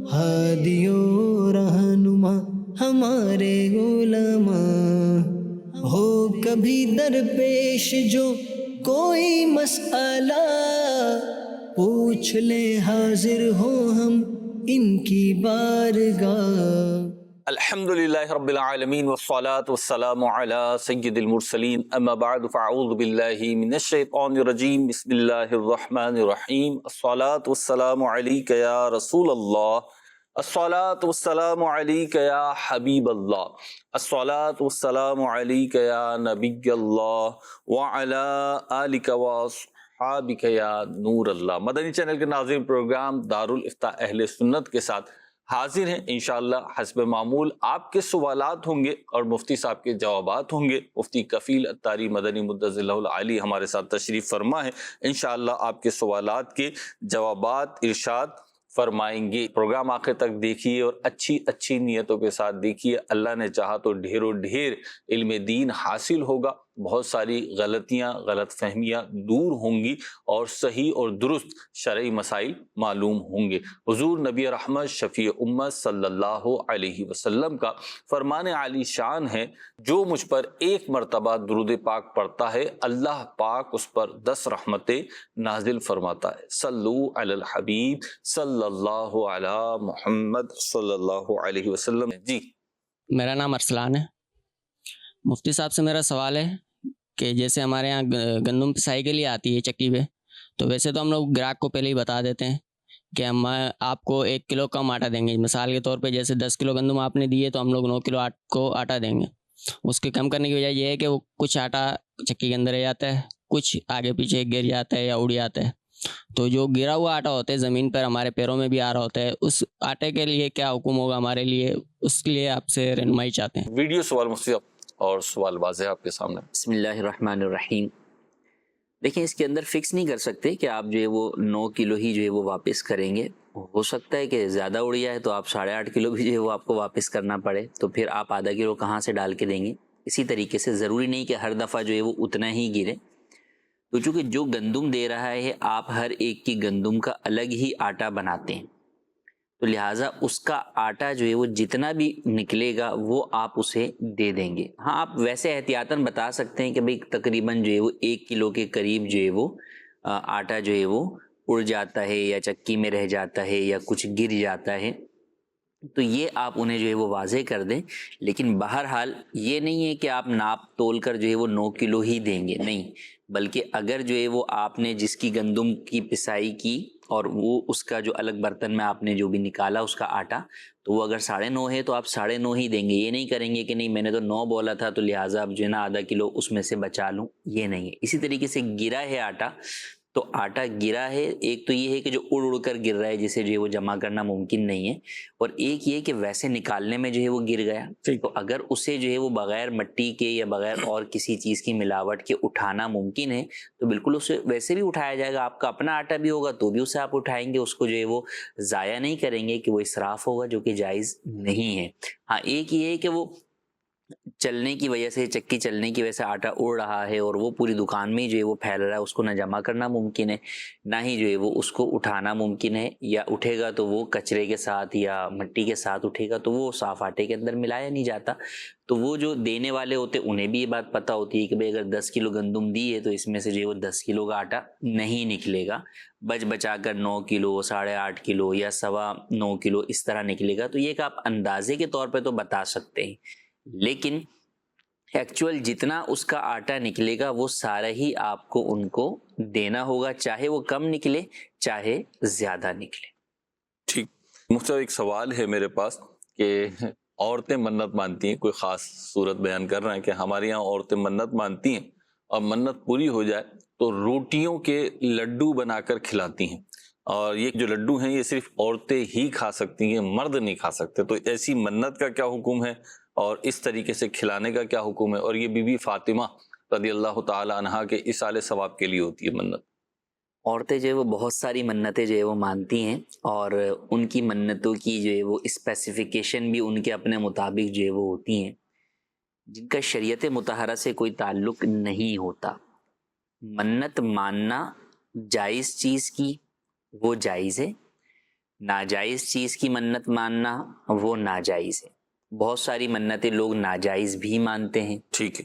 ہادیو رہنما ہمارے علماء، ہو کبھی درپیش جو کوئی مسئلہ، پوچھ لے حاضر ہو ہم ان کی بارگاہ۔ الحمد للہ رب العالمین والصلاة والسلام علی سید المرسلین، اما بعد فاعوذ باللہ من الشیطان الرجیم، بسم اللہ الرحمن الرحیم۔ الصلاة والسلام علیک یا رسول اللہ، الصلاة والسلام علیک یا حبیب اللہ، الصلاة والسلام علیک یا نبی اللہ، وعلی آلک واصحابک یا نور اللہ۔ مدنی چینل کے ناظرین، پروگرام دارالافتاء اہل سنت کے ساتھ حاضر ہیں۔ انشاءاللہ حسب معمول آپ کے سوالات ہوں گے اور مفتی صاحب کے جوابات ہوں گے۔ مفتی کفیل اتاری مدنی مدظر اللہ العالی ہمارے ساتھ تشریف فرما ہے، انشاءاللہ آپ کے سوالات کے جوابات ارشاد فرمائیں گے۔ پروگرام آخر تک دیکھیے اور اچھی نیتوں کے ساتھ دیکھیے، اللہ نے چاہا تو ڈھیر و ڈھیر علم دین حاصل ہوگا، بہت ساری غلطیاں غلط فہمیاں دور ہوں گی اور صحیح اور درست شرعی مسائل معلوم ہوں گے۔ حضور نبی رحمت شفیع امت صلی اللہ علیہ وسلم کا فرمان عالی شان ہے، جو مجھ پر ایک مرتبہ درود پاک پڑھتا ہے اللہ پاک اس پر 10 رحمتیں نازل فرماتا ہے۔ صلو علی الحبیب صلی اللہ علی محمد صلی اللہ علیہ وسلم۔ جی، میرا نام ارسلان ہے۔ مفتی صاحب سے میرا سوال ہے کہ جیسے ہمارے یہاں گندم پسائی کے لیے آتی ہے چکی پہ، تو ویسے تو ہم لوگ گراہک کو پہلے ہی بتا دیتے ہیں کہ ہم آپ کو 1 کلو کم آٹا دیں گے۔ مثال کے طور پہ جیسے 10 کلو گندم آپ نے دیے تو ہم لوگ 9 کلو کو آٹا دیں گے۔ اس کے کم کرنے کی وجہ یہ ہے کہ وہ کچھ آٹا چکی کے اندر رہ جاتا ہے، کچھ آگے پیچھے گر جاتا ہے یا اڑ جاتا ہے۔ تو جو گرا ہوا آٹا ہوتا ہے زمین پر ہمارے پیروں میں بھی آ رہا ہوتا ہے، اس آٹے کے لیے کیا حکم ہوگا ہمارے لیے، اس کے لیے آپ سے رہنمائی چاہتے ہیں۔ ویڈیو سوال مفتی صاحب اور سوال واضح آپ کے سامنے۔ بسم اللہ الرحمن الرحیم۔ دیکھیں، اس کے اندر فکس نہیں کر سکتے کہ آپ جو ہے وہ 9 کلو ہی جو ہے وہ واپس کریں گے۔ ہو سکتا ہے کہ زیادہ اڑ جائے تو آپ 8.5 کلو بھی جو ہے وہ آپ کو واپس کرنا پڑے، تو پھر آپ آدھا کلو کہاں سے ڈال کے دیں گے۔ اسی طریقے سے ضروری نہیں کہ ہر دفعہ جو ہے وہ اتنا ہی گرے، تو چونکہ جو گندم دے رہا ہے آپ ہر ایک کی گندم کا الگ ہی آٹا بناتے ہیں، تو لہٰذا اس کا آٹا جو ہے وہ جتنا بھی نکلے گا وہ آپ اسے دے دیں گے۔ ہاں، آپ ویسے احتیاطاً بتا سکتے ہیں کہ بھئی تقریباً جو ہے وہ 1 کلو کے قریب جو ہے وہ آٹا جو ہے وہ اڑ جاتا ہے یا چکی میں رہ جاتا ہے یا کچھ گر جاتا ہے، تو یہ آپ انہیں جو ہے وہ واضح کر دیں۔ لیکن بہرحال یہ نہیں ہے کہ آپ ناپ تول کر جو ہے وہ 9 کلو ہی دیں گے، نہیں، بلکہ اگر جو ہے وہ آپ نے جس کی گندم کی پسائی کی اور وہ اس کا جو الگ برتن میں آپ نے جو بھی نکالا اس کا آٹا، تو وہ اگر 9.5 ہے تو آپ 9.5 ہی دیں گے۔ یہ نہیں کریں گے کہ نہیں میں نے تو 9 بولا تھا تو لہٰذا اب جو ہے نا آدھا کلو اس میں سے بچا لوں، یہ نہیں ہے۔ اسی طریقے سے گرا ہے آٹا، تو آٹا گرا ہے، ایک تو یہ ہے کہ جو اڑ اڑ کر گر رہا ہے جسے جو ہے وہ جمع کرنا ممکن نہیں ہے، اور ایک یہ کہ ویسے نکالنے میں جو ہے وہ گر گیا، تو اگر اسے جو ہے وہ بغیر مٹی کے یا بغیر اور کسی چیز کی ملاوٹ کے اٹھانا ممکن ہے تو بالکل اسے ویسے بھی اٹھایا جائے گا۔ آپ کا اپنا آٹا بھی ہوگا تو بھی اسے آپ اٹھائیں گے، اس کو جو ہے وہ ضائع نہیں کریں گے کہ وہ اسراف ہوگا، جو کہ جائز نہیں ہے۔ ہاں، ایک یہ ہے کہ وہ چلنے کی وجہ سے، چکی چلنے کی وجہ سے آٹا اڑ رہا ہے اور وہ پوری دکان میں جو ہے وہ پھیل رہا ہے، اس کو نہ جمع کرنا ممکن ہے، نہ ہی جو ہے وہ اس کو اٹھانا ممکن ہے، یا اٹھے گا تو وہ کچرے کے ساتھ یا مٹی کے ساتھ اٹھے گا تو وہ صاف آٹے کے اندر ملایا نہیں جاتا۔ تو وہ جو دینے والے ہوتے انہیں بھی یہ بات پتہ ہوتی ہے کہ بھئی اگر 10 کلو گندم دی ہے تو اس میں سے جو ہے وہ 10 کلو کا آٹا نہیں نکلے گا، بچا کر 9 کلو، 8.5 کلو یا 9.25 کلو اس طرح نکلے گا۔ تو یہ کہ آپ اندازے کے طور پہ تو بتا سکتے ہیں، لیکن ایکچوئل جتنا اس کا آٹا نکلے گا وہ سارا ہی آپ کو ان کو دینا ہوگا، چاہے وہ کم نکلے چاہے زیادہ نکلے۔ ٹھیک، مجھ ایک سوال ہے میرے پاس کہ عورتیں منت مانتی ہیں، کوئی خاص صورت بیان کر رہے ہیں کہ ہمارے یہاں عورتیں منت مانتی ہیں اور منت پوری ہو جائے تو روٹیوں کے لڈو بنا کر کھلاتی ہیں، اور یہ جو لڈو ہیں یہ صرف عورتیں ہی کھا سکتی ہیں، مرد نہیں کھا سکتے، تو ایسی منت کا کیا حکم ہے اور اس طریقے سے کھلانے کا کیا حکم ہے؟ اور یہ بی بی فاطمہ رضی اللہ تعالی عنہا کے اصال ثواب کے لیے ہوتی ہے منت۔ عورتیں جو ہے وہ بہت ساری منتیں جو ہے وہ مانتی ہیں، اور ان کی منتوں کی جو ہے وہ اسپیسیفیکیشن بھی ان کے اپنے مطابق جو ہے وہ ہوتی ہیں، جن کا شریعت مطہرہ سے کوئی تعلق نہیں ہوتا۔ منت ماننا جائز چیز کی وہ جائز ہے، ناجائز چیز کی منت ماننا وہ ناجائز ہے. بہت ساری منتیں لوگ ناجائز بھی مانتے ہیں. ٹھیک ہے.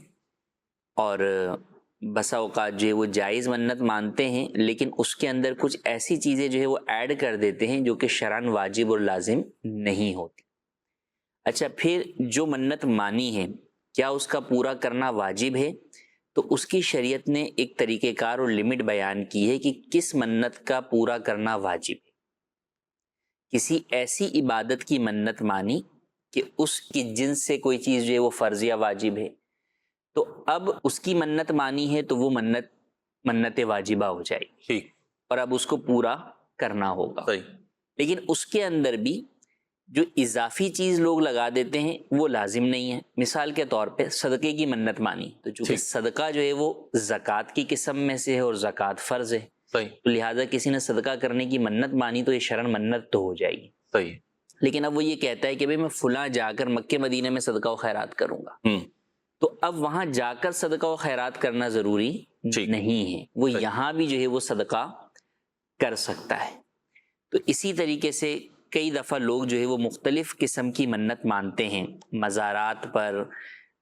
اور بسا اوقات جو ہے وہ جائز منت مانتے ہیں لیکن اس کے اندر کچھ ایسی چیزیں جو ہے وہ ایڈ کر دیتے ہیں جو کہ شرعاً واجب اور لازم نہیں ہوتی. اچھا، پھر جو منت مانی ہے کیا اس کا پورا کرنا واجب ہے؟ تو اس کی شریعت نے ایک طریقہ کار اور لمٹ بیان کی ہے کہ کس منت کا پورا کرنا واجب ہے. کسی ایسی عبادت کی منت مانی کہ اس کی جنس سے کوئی چیز جو ہے وہ فرض یا واجب ہے، تو اب اس کی منت مانی ہے تو وہ منت واجبہ ہو جائے گی. ٹھیک. اور اب اس کو پورا کرنا ہوگا. صحیح. لیکن اس کے اندر بھی جو اضافی چیز لوگ لگا دیتے ہیں وہ لازم نہیں ہے. مثال کے طور پہ صدقے کی منت مانی، تو چونکہ ٹھیک. صدقہ جو ہے وہ زکوٰۃ کی قسم میں سے ہے اور زکوٰۃ فرض ہے، صحیح. تو لہٰذا کسی نے صدقہ کرنے کی منت مانی تو یہ شرعاً منت تو ہو جائے گی. صحیح. لیکن اب وہ یہ کہتا ہے کہ بھئی میں فلاں جا کر مکے مدینے میں صدقہ و خیرات کروں گا، تو اب وہاں جا کر صدقہ و خیرات کرنا ضروری نہیں ہے، وہ یہاں بھی جو ہے وہ صدقہ کر سکتا ہے. تو اسی طریقے سے کئی دفعہ لوگ جو ہے وہ مختلف قسم کی منت مانتے ہیں. مزارات پر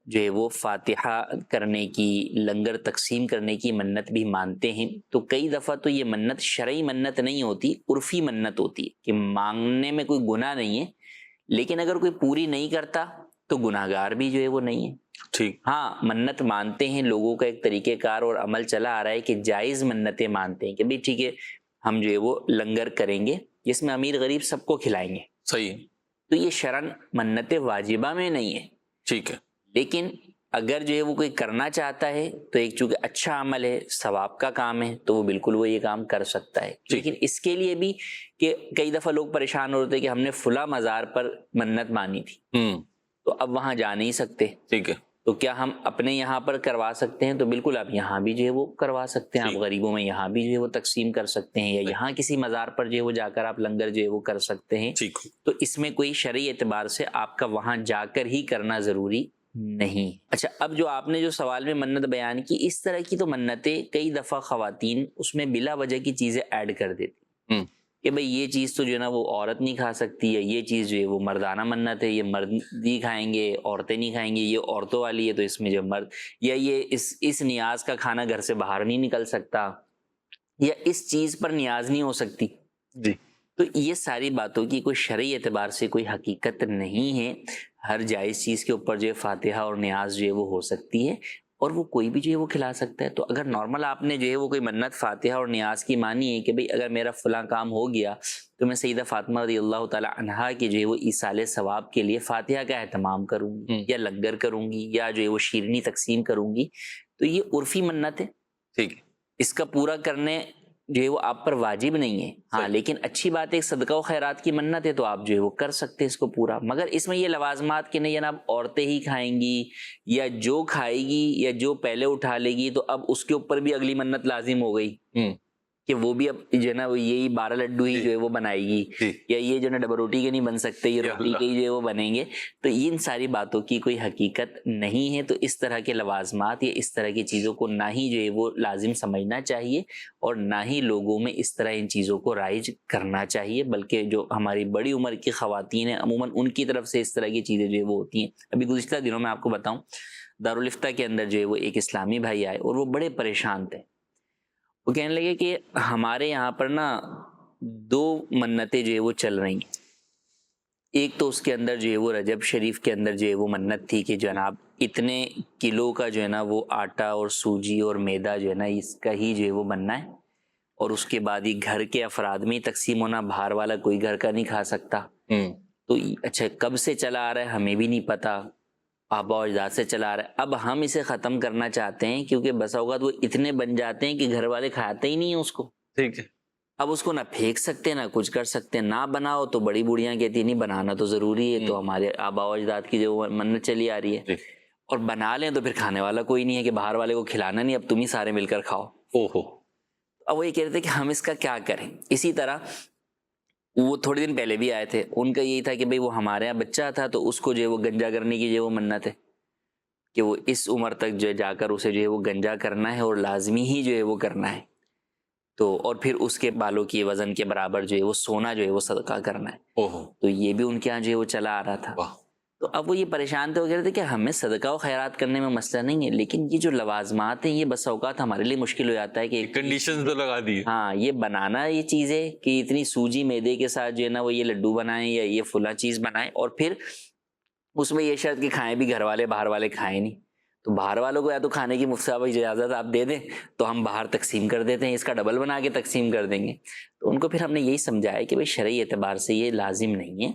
جو ہے وہ فاتحہ کرنے کی، لنگر تقسیم کرنے کی منت بھی مانتے ہیں. تو کئی دفعہ تو یہ منت شرعی منت نہیں ہوتی، عرفی منت ہوتی ہے کہ مانگنے میں کوئی گناہ نہیں ہے، لیکن اگر کوئی پوری نہیں کرتا تو گناہ گار بھی جو ہے وہ نہیں ہے. ٹھیک. ہاں، منت مانتے ہیں لوگوں کا ایک طریقہ کار اور عمل چلا آ رہا ہے کہ جائز منتیں مانتے ہیں کہ بھئی ٹھیک ہے ہم جو ہے وہ لنگر کریں گے جس میں امیر غریب سب کو کھلائیں گے. صحیح. تو یہ شرعاً منت واجبہ میں نہیں ہے. ٹھیک ہے. لیکن اگر جو ہے وہ کوئی کرنا چاہتا ہے تو ایک چونکہ اچھا عمل ہے، ثواب کا کام ہے، تو وہ بالکل وہ یہ کام کر سکتا ہے. لیکن اس کے لیے بھی کہ کئی دفعہ لوگ پریشان ہوتے ہیں کہ ہم نے فلاں مزار پر منت مانی تھی تو اب وہاں جا نہیں سکتے. ٹھیک ہے. تو کیا ہم اپنے یہاں پر کروا سکتے ہیں؟ تو بالکل آپ یہاں بھی جو ہے وہ کروا سکتے ہیں. آپ غریبوں میں یہاں بھی جو ہے وہ تقسیم کر سکتے ہیں، یا یہاں کسی مزار پر جو ہے وہ جا کر آپ لنگر جو ہے وہ کر سکتے ہیں. تو اس میں کوئی شرعی اعتبار سے آپ کا وہاں جا کر ہی کرنا ضروری نہیں. اچھا، اب جو آپ نے جو سوال میں منت بیان کی، اس طرح کی تو منتیں کئی دفعہ خواتین اس میں بلا وجہ کی چیزیں ایڈ کر دیتی کہ بھئی یہ چیز تو جو ہے نا وہ عورت نہیں کھا سکتی ہے، یہ چیز جو ہے وہ مردانہ منت ہے، یہ مرد ہی کھائیں گے، عورتیں نہیں کھائیں گے، یہ عورتوں والی ہے تو اس میں جو مرد، یا یہ اس نیاز کا کھانا گھر سے باہر نہیں نکل سکتا، یا اس چیز پر نیاز نہیں ہو سکتی. جی. تو یہ ساری باتوں کی کوئی شرعی اعتبار سے کوئی حقیقت نہیں ہے. ہر جائز چیز کے اوپر جو ہے فاتحہ اور نیاز جو ہے وہ ہو سکتی ہے، اور وہ کوئی بھی جو ہے وہ کھلا سکتا ہے. تو اگر نارمل آپ نے جو ہے وہ کوئی منت فاتحہ اور نیاز کی مانی ہے کہ بھئی اگر میرا فلاں کام ہو گیا تو میں سیدہ فاطمہ رضی اللہ تعالی عنہا کی جو ہے وہ ایصال ثواب کے لیے فاتحہ کا اہتمام کروں گی، یا لنگر کروں گی، یا جو ہے وہ شیرنی تقسیم کروں گی. تو یہ عرفی منت ہے. ٹھیک ہے. اس کا پورا کرنے جو ہے وہ آپ پر واجب نہیں ہے. ہاں، لیکن اچھی بات ہے، صدقہ و خیرات کی منت ہے تو آپ جو ہے وہ کر سکتے ہیں اس کو پورا. مگر اس میں یہ لوازمات کہ نہیں جناب عورتیں ہی کھائیں گی، یا جو کھائے گی یا جو پہلے اٹھا لے گی تو اب اس کے اوپر بھی اگلی منت لازم ہو گئی کہ وہ بھی اب جو ہے نا وہ یہی 12 لڈو ہی جو ہے وہ بنائے گی، یا یہ جو ہے نا ڈبل روٹی کے نہیں بن سکتے، یہ روٹی کے ہی جو ہے وہ بنیں گے. تو ان ساری باتوں کی کوئی حقیقت نہیں ہے. تو اس طرح کے لوازمات یا اس طرح کی چیزوں کو نہ ہی جو ہے وہ لازم سمجھنا چاہیے، اور نہ ہی لوگوں میں اس طرح ان چیزوں کو رائج کرنا چاہیے. بلکہ جو ہماری بڑی عمر کی خواتین ہیں عموماً ان کی طرف سے اس طرح کی چیزیں جو ہے وہ ہوتی ہیں. ابھی گزشتہ دنوں میں آپ کو بتاؤں، دارالفتہ کے اندر جو ہے وہ ایک اسلامی بھائی آئے اور وہ بڑے پریشان تھے. وہ کہنے لگے کہ ہمارے یہاں پر نا 2 منتیں جو ہے وہ چل رہی ہیں. ایک تو اس کے اندر جو ہے وہ رجب شریف کے اندر جو ہے وہ منت تھی کہ جناب اتنے کلو کا جو ہے نا وہ آٹا اور سوجی اور میدا جو ہے نا اس کا ہی جو ہے وہ بننا ہے، اور اس کے بعد ہی گھر کے افراد میں تقسیم ہونا، باہر والا کوئی گھر کا نہیں کھا سکتا. تو اچھا کب سے چلا آ رہا ہے ہمیں بھی نہیں پتا، آبا و اجداد سے چلا آ رہا ہے. اب ہم اسے ختم کرنا چاہتے ہیں کیونکہ بسا اوقات وہ اتنے بن جاتے ہیں کہ گھر والے کھاتے ہی نہیں ہیں اس کو. ٹھیک ہے. اب اس کو نہ پھینک سکتے نہ کچھ کر سکتے. نہ بناؤ تو بڑی بوڑھیاں کہتی نہیں بنانا تو ضروری ہے، تو ہمارے آبا و اجداد کی جو منت چلی آ رہی ہے. اور بنا لیں تو پھر کھانے والا کوئی نہیں ہے کہ باہر والے کو کھلانا نہیں، اب تم ہی سارے مل کر کھاؤ. اب وہ یہ کہہ رہے تھے کہ ہم اس کا کیا کریں. اسی طرح وہ تھوڑے دن پہلے بھی آئے تھے، ان کا یہی تھا کہ بھئی وہ ہمارے یہاں بچہ تھا تو اس کو جو ہے وہ گنجا کرنے کی جو ہے وہ منت ہے کہ وہ اس عمر تک جو جا کر اسے جو ہے وہ گنجا کرنا ہے اور لازمی ہی جو ہے وہ کرنا ہے. تو اور پھر اس کے بالوں کی وزن کے برابر جو ہے وہ سونا جو ہے وہ صدقہ کرنا ہے. اوہو تو یہ بھی ان کے یہاں جو ہے وہ چلا آ رہا تھا. واہ. تو اب وہ یہ پریشان تھے، وہ کہہ رہے تھے کہ ہمیں صدقہ و خیرات کرنے میں مسئلہ نہیں ہے، لیکن یہ جو لوازمات ہیں یہ بس اوقات ہمارے لیے مشکل ہو جاتا ہے کہ کنڈیشنز تو لگا دی. ہاں یہ بنانا یہ چیز ہے کہ اتنی سوجی میدے کے ساتھ جو ہے نا وہ یہ لڈو بنائیں یا یہ فلاں چیز بنائیں، اور پھر اس میں یہ شرط کہ کھائیں بھی گھر والے، باہر والے کھائیں نہیں. تو باہر والوں کو یا تو کھانے کی مفت اجازت آپ دے دیں تو ہم باہر تقسیم کر دیتے ہیں، اس کا ڈبل بنا کے تقسیم کر دیں گے. تو ان کو پھر ہم نے یہی سمجھایا کہ بھائی شرعی اعتبار سے یہ لازم نہیں ہے،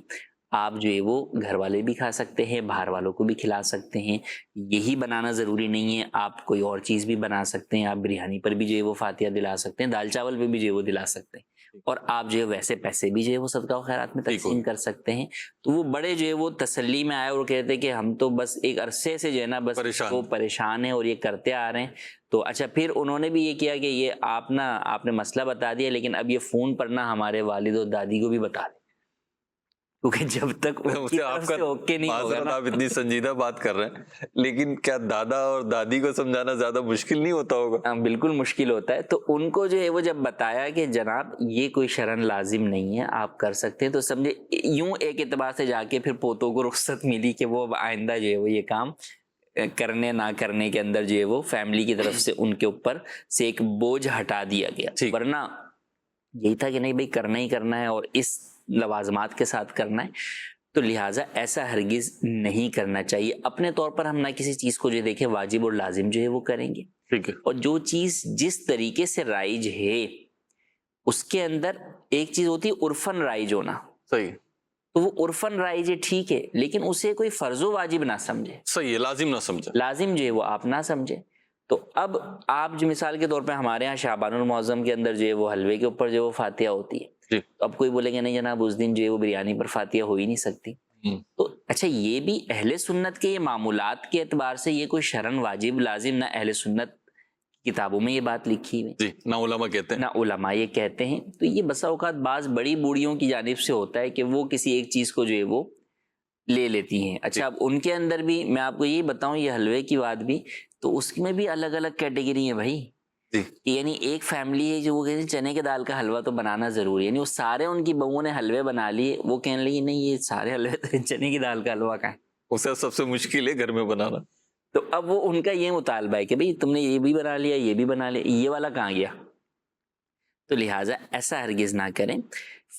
آپ جو ہے وہ گھر والے بھی کھا سکتے ہیں، باہر والوں کو بھی کھلا سکتے ہیں. یہی بنانا ضروری نہیں ہے، آپ کوئی اور چیز بھی بنا سکتے ہیں، آپ بریانی پر بھی جو ہے وہ فاتحہ دلا سکتے ہیں، دال چاول پہ بھی جو ہے وہ دلا سکتے ہیں، اور آپ جو ہے ویسے پیسے بھی جو ہے وہ صدقہ و خیرات میں تقسیم کر سکتے ہیں. تو وہ بڑے جو ہے وہ تسلی میں آئے اور کہتے کہ ہم تو بس ایک عرصے سے جو ہے نا بس وہ پریشان ہیں اور یہ کرتے آ رہے ہیں. تو اچھا پھر انہوں نے بھی یہ کیا کہ یہ آپ نے مسئلہ بتا دیا، لیکن اب یہ فون پر نہ ہمارے والد و دادی کو بھی بتا دیں، کیونکہ جب تک اوکے نہیں ہوگا نا. آپ اتنی سنجیدہ بات کر رہے ہیں، لیکن کیا دادا اور دادی کو سمجھانا زیادہ مشکل نہیں ہوتا ہوگا؟ بالکل مشکل ہوتا ہے. تو ان کو جو ہے وہ جب بتایا کہ جناب یہ کوئی شرعن لازم نہیں ہے، آپ کر سکتے ہیں، تو سمجھے یوں ایک اعتبار سے جا کے پھر پوتوں کو رخصت ملی کہ وہ آئندہ جو ہے وہ یہ کام کرنے نہ کرنے کے اندر جو ہے وہ فیملی کی طرف سے ان کے اوپر سے ایک بوجھ ہٹا دیا گیا. ورنہ یہی تھا کہ نہیں بھائی کرنا ہی کرنا ہے اور اس لوازمات کے ساتھ کرنا ہے. تو لہٰذا ایسا ہرگز نہیں کرنا چاہیے. اپنے طور پر ہم نہ کسی چیز کو جو دیکھیں واجب اور لازم جو ہے وہ کریں گے، اور جو چیز جس طریقے سے رائج ہے اس کے اندر ایک چیز ہوتی ہے عرفاً رائج ہونا. صحیح. تو وہ عرفاً رائج ہے ٹھیک ہے، لیکن اسے کوئی فرض و واجب نہ سمجھے. صحیح ہے، لازم نہ سمجھے. لازم جو ہے وہ آپ نہ سمجھے. تو اب آپ جو مثال کے طور پہ ہمارے ہاں شعبان المعظم کے اندر جو ہے وہ حلوے کے اوپر جو وہ فاتحہ ہوتی ہے، تو اب کوئی بولے گا نہیں جناب اس دن جو ہے وہ بریانی پر فاتحہ ہو ہی نہیں سکتی. تو اچھا یہ بھی اہل سنت کے یہ معمولات کے اعتبار سے یہ کوئی شرعن واجب لازم نہ اہل سنت کتابوں میں یہ بات لکھی ہوئی نہ علماء کہتے ہیں، نہ علماء یہ کہتے ہیں. تو یہ بسا اوقات بعض بڑی بوڑھیوں کی جانب سے ہوتا ہے کہ وہ کسی ایک چیز کو جو ہے وہ لے لیتی ہیں. اچھا اب ان کے اندر بھی میں آپ کو یہ بتاؤں یہ حلوے کی بات بھی، تو اس میں بھی الگ الگ کیٹیگری ہیں بھائی. یعنی ایک فیملی ہے جو وہ کہتے ہیں چنے کے دال کا حلوہ تو بنانا ضروری ہے، یعنی وہ سارے ان کی بہوؤں نے حلوے بنا لیے، وہ کہنے لگی نہیں یہ سارے حلوے تو چنے کی دال کا حلوہ کہاں ہے، اسے سب سے مشکل ہے گھر میں بنانا. تو اب وہ ان کا یہ مطالبہ ہے کہ بھئی تم نے یہ بھی بنا لیا یہ بھی بنا لیا، یہ والا کہاں گیا. تو لہٰذا ایسا ہرگز نہ کریں.